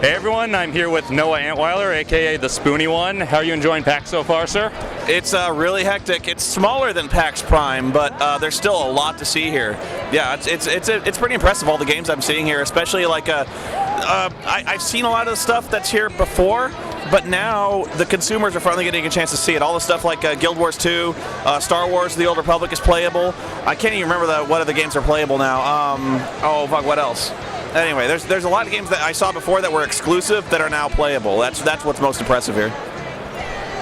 Hey everyone, I'm here with Noah Antwiler, aka the Spoony one. How are you enjoying PAX so far, sir? It's really hectic. It's smaller than PAX Prime, but there's still a lot to see here. Yeah, it's pretty impressive, all the games I'm seeing here, especially like I've seen a lot of the stuff that's here before, but now the consumers are finally getting a chance to see it. All the stuff like Guild Wars 2, Star Wars: The Old Republic is playable. I can't even remember what other games are playable now. Oh fuck, what else? Anyway, there's a lot of games that I saw before that were exclusive that are now playable. That's what's most impressive here.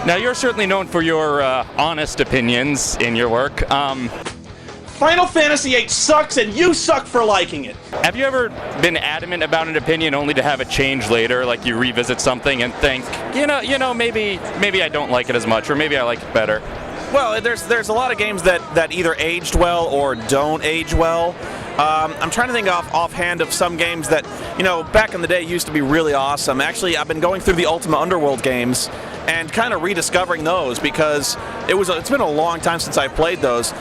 Now, you're certainly known for your honest opinions in your work. Final Fantasy VIII sucks, and you suck for liking it. Have you ever been adamant about an opinion only to have it change later, like you revisit something and think, you know, maybe I don't like it as much, or maybe I like it better? Well, there's a lot of games that either aged well or don't age well. I'm trying to think offhand of some games that, back in the day used to be really awesome. Actually, I've been going through the Ultima Underworld games and kind of rediscovering those because it's been a long time since I've played those.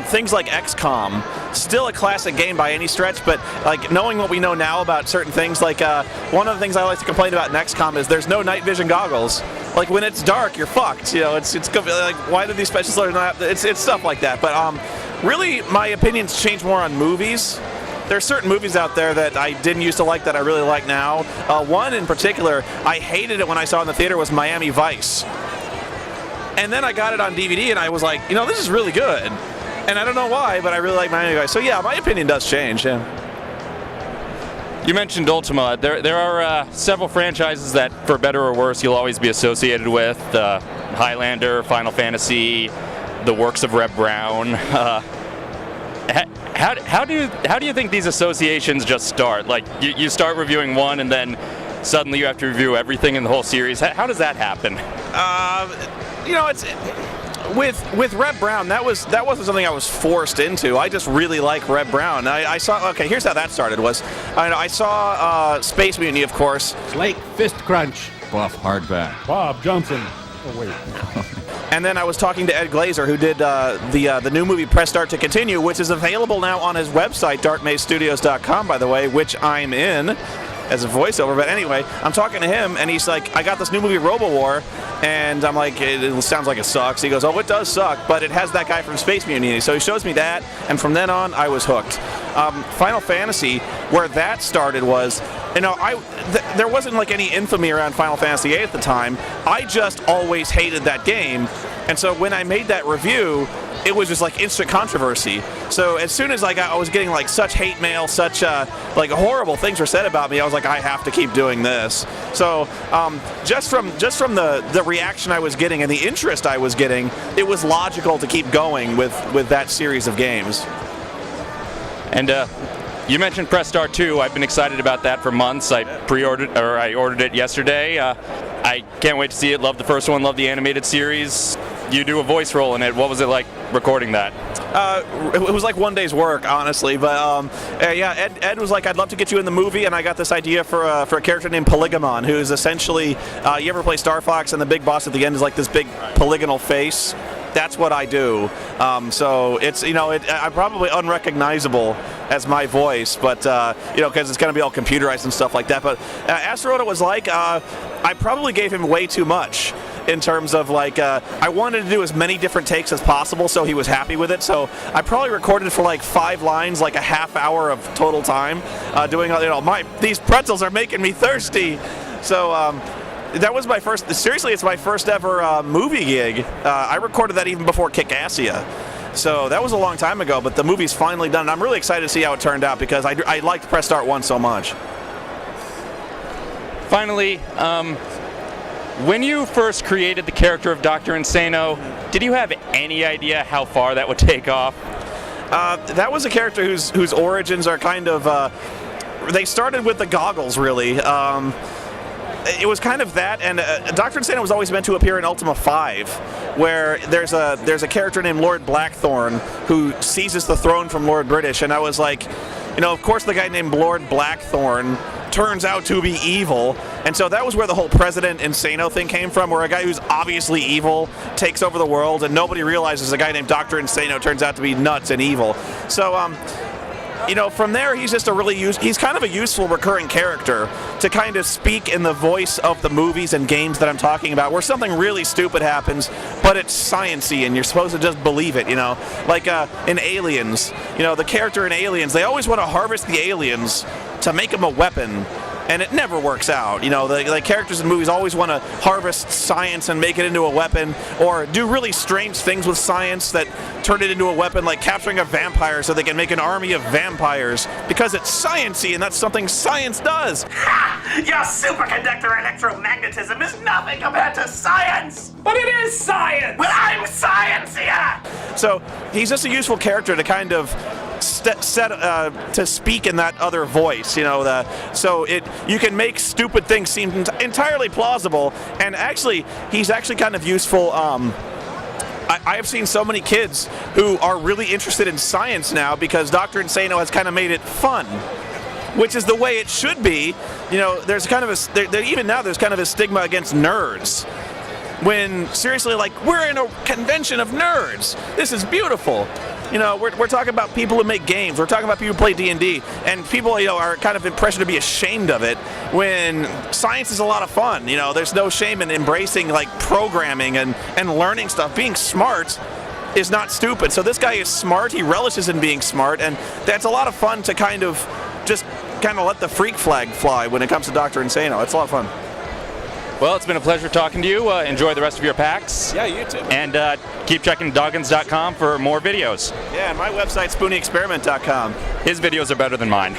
Things like XCOM, still a classic game by any stretch, but like knowing what we know now about certain things, like one of the things I like to complain about in XCOM is there's no night vision goggles. Like when it's dark, you're fucked. It's like, why do these special soldiers not have? It's stuff like that. But really, my opinions change more on movies. There are certain movies out there that I didn't used to like that I really like now. One in particular, I hated it when I saw it in the theater, was Miami Vice. And then I got it on DVD and I was like, this is really good. And I don't know why, but I really like Miami Vice. So yeah, my opinion does change, yeah. You mentioned Ultima. There are several franchises that, for better or worse, you'll always be associated with. Highlander, Final Fantasy, the works of Reb Brown. How do you think these associations just start? Like you start reviewing one and then suddenly you have to review everything in the whole series. How does that happen? It's with Reb Brown, that wasn't something I was forced into. I just really like Reb Brown. I saw. Okay, here's how that started. I saw Space Mutiny, of course. Lake Fist Crunch. Buff hardback. Bob Johnson. Oh wait. And then I was talking to Ed Glazer, who did the new movie Press Start to Continue, which is available now on his website, darkmazestudios.com, by the way, which I'm in as a voiceover. But anyway, I'm talking to him, and he's like, I got this new movie, RoboWar, and I'm like, it sounds like it sucks. He goes, oh, it does suck, but it has that guy from Space Mutiny. So he shows me that, and from then on, I was hooked. Final Fantasy, where that started was, there wasn't like any infamy around Final Fantasy VIII at the time. I just always hated that game, and so when I made that review, it was just like instant controversy. So as soon as I was getting like such hate mail, such like horrible things were said about me, I was like, I have to keep doing this. So just from the reaction I was getting and the interest I was getting, it was logical to keep going with that series of games. And you mentioned Press Start 2. I've been excited about that for months. I ordered it yesterday. I can't wait to see it. Love the first one. Love the animated series. You do a voice role in it. What was it like recording that? It was like one day's work, honestly. But yeah, Ed was like, I'd love to get you in the movie, and I got this idea for a character named Polygamon, who is essentially, you ever play Star Fox, and the big boss at the end is like this big polygonal face? That's what I do. So it's, I'm probably unrecognizable as my voice, but because it's going to be all computerized and stuff like that. But as for what it was like, I probably gave him way too much in terms of like, I wanted to do as many different takes as possible, so he was happy with it. So I probably recorded for like 5 lines, like a half hour of total time, doing, these pretzels are making me thirsty. So that was my first, seriously, it's my first ever movie gig. I recorded that even before Kick-Assia. So that was a long time ago, but the movie's finally done. And I'm really excited to see how it turned out because I liked Press Start 1 so much. Finally, when you first created the character of Dr. Insano, did you have any idea how far that would take off? That was a character whose origins are kind of, they started with the goggles, really. It was kind of that, and Dr. Insano was always meant to appear in Ultima 5, where there's a character named Lord Blackthorn who seizes the throne from Lord British, and I was like, of course the guy named Lord Blackthorn turns out to be evil, and so that was where the whole President Insano thing came from, where a guy who's obviously evil takes over the world, and nobody realizes a guy named Dr. Insano turns out to be nuts and evil. So from there, he's just he's kind of a useful recurring character to kind of speak in the voice of the movies and games that I'm talking about, where something really stupid happens, but it's science-y and you're supposed to just believe it, Like in Aliens, the character in Aliens, they always want to harvest the aliens to make them a weapon. And it never works out. The characters in movies always want to harvest science and make it into a weapon, or do really strange things with science that turn it into a weapon, like capturing a vampire so they can make an army of vampires, because it's science-y and that's something science does. Your superconductor electromagnetism is nothing compared to science! But it is science! Well, I'm science here! So he's just a useful character to kind of to speak in that other voice, so you can make stupid things seem entirely plausible, and actually he's actually kind of useful. I have seen so many kids who are really interested in science now because Dr. Insano has kind of made it fun, which is the way it should be. There's kind of even now there's kind of a stigma against nerds. When seriously, we're in a convention of nerds. This is beautiful. We're talking about people who make games. We're talking about people who play D&D, and people, are kind of impression to be ashamed of it. When science is a lot of fun, there's no shame in embracing programming and learning stuff. Being smart is not stupid. So this guy is smart. He relishes in being smart, and that's a lot of fun to kind of let the freak flag fly when it comes to Dr. Insano. It's a lot of fun. Well, it's been a pleasure talking to you. Enjoy the rest of your packs. Yeah, you too. And keep checking doggins.com for more videos. Yeah, and my website, SpoonyExperiment.com. His videos are better than mine.